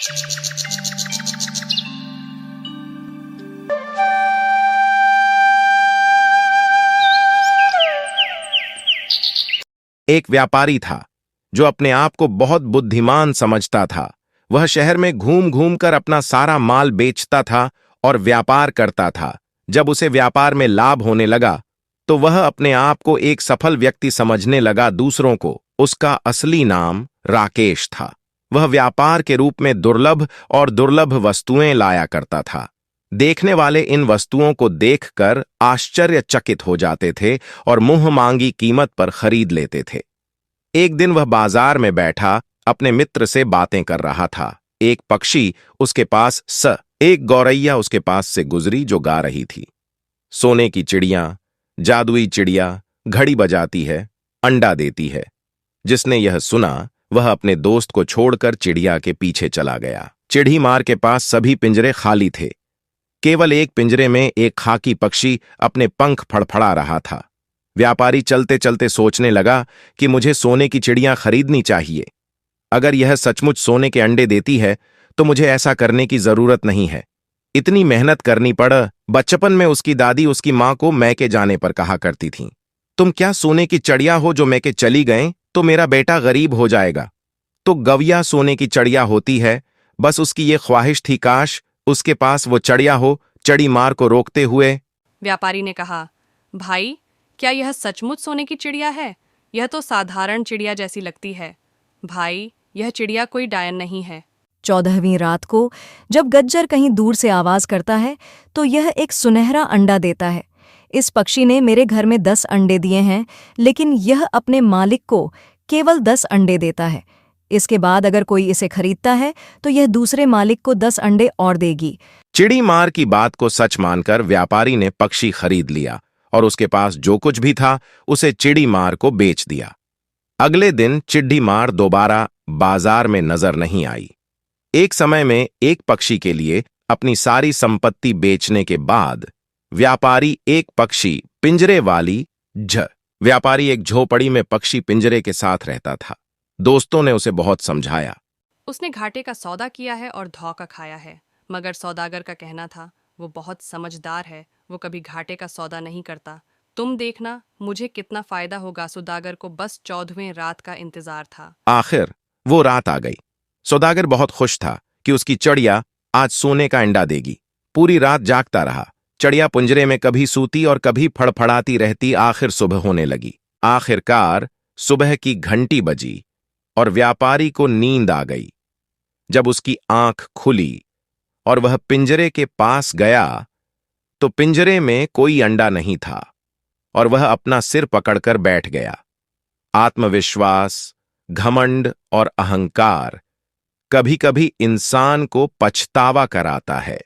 एक व्यापारी था जो अपने आप को बहुत बुद्धिमान समझता था। वह शहर में घूम घूम कर अपना सारा माल बेचता था और व्यापार करता था। जब उसे व्यापार में लाभ होने लगा तो वह अपने आप को एक सफल व्यक्ति समझने लगा। दूसरों को उसका असली नाम राकेश था। वह व्यापार के रूप में दुर्लभ और दुर्लभ वस्तुएं लाया करता था। देखने वाले इन वस्तुओं को देखकर आश्चर्यचकित हो जाते थे और मुंह मांगी कीमत पर खरीद लेते थे। एक दिन वह बाजार में बैठा अपने मित्र से बातें कर रहा था। एक पक्षी उसके पास एक गौरैया उसके पास से गुजरी जो गा रही थी, सोने की चिड़िया, जादुई चिड़िया, घड़ी बजाती है, अंडा देती है। जिसने यह सुना वह अपने दोस्त को छोड़कर चिड़िया के पीछे चला गया। चिड़ी मार के पास सभी पिंजरे खाली थे। केवल एक पिंजरे में एक खाकी पक्षी अपने पंख फड़फड़ा रहा था। व्यापारी चलते चलते सोचने लगा कि मुझे सोने की चिड़िया खरीदनी चाहिए। अगर यह सचमुच सोने के अंडे देती है तो मुझे ऐसा करने की जरूरत नहीं है। इतनी मेहनत करनी पड़। बचपन में उसकी दादी उसकी मां को मैके जाने पर कहा करती थीं, तुम क्या सोने की चिड़िया हो जो मैके चली गए तो मेरा बेटा गरीब हो जाएगा। तो गविया सोने की चिड़िया होती है। बस उसकी ये ख्वाहिश थी, काश उसके पास वो चिड़िया हो। चिड़ी मार को रोकते हुए व्यापारी ने कहा, भाई, क्या यह सचमुच सोने की चिड़िया है? यह तो साधारण चिड़िया जैसी लगती है। भाई, यह चिड़िया कोई डायन नहीं है। 14वीं रात को जब गज्जर कहीं दूर से आवाज करता है तो यह एक सुनहरा अंडा देता है। इस पक्षी ने मेरे घर में 10 अंडे दिए हैं, लेकिन यह अपने मालिक को केवल 10 अंडे देता है। इसके बाद अगर कोई इसे खरीदता है तो यह दूसरे मालिक को 10 अंडे और देगी। चिड़ी मार की बात को सच मानकर व्यापारी ने पक्षी खरीद लिया और उसके पास जो कुछ भी था उसे चिड़ी मार को बेच दिया। अगले दिन चिड़ी मार दोबारा बाजार में नजर नहीं आई। एक समय में एक पक्षी के लिए अपनी सारी संपत्ति बेचने के बाद व्यापारी एक पक्षी पिंजरे वाली व्यापारी एक झोपड़ी में पक्षी पिंजरे के साथ रहता था। दोस्तों ने उसे बहुत समझाया। उसने घाटे का सौदा किया है और धोखा खाया है, मगर सौदागर का कहना था वो बहुत समझदार है, वो कभी घाटे का सौदा नहीं करता। तुम देखना मुझे कितना फायदा होगा। सौदागर को बस 14वीं रात का इंतजार था। आखिर वो रात आ गई। सौदागर बहुत खुश था कि उसकी चिड़िया आज सोने का अंडा देगी। पूरी रात जागता रहा। चिड़िया पिंजरे में कभी सूती और कभी फड़फड़ाती रहती। आखिर सुबह होने लगी। आखिरकार सुबह की घंटी बजी और व्यापारी को नींद आ गई। जब उसकी आंख खुली और वह पिंजरे के पास गया तो पिंजरे में कोई अंडा नहीं था और वह अपना सिर पकड़कर बैठ गया। आत्मविश्वास, घमंड और अहंकार कभी-कभी इंसान को पछतावा कराता है।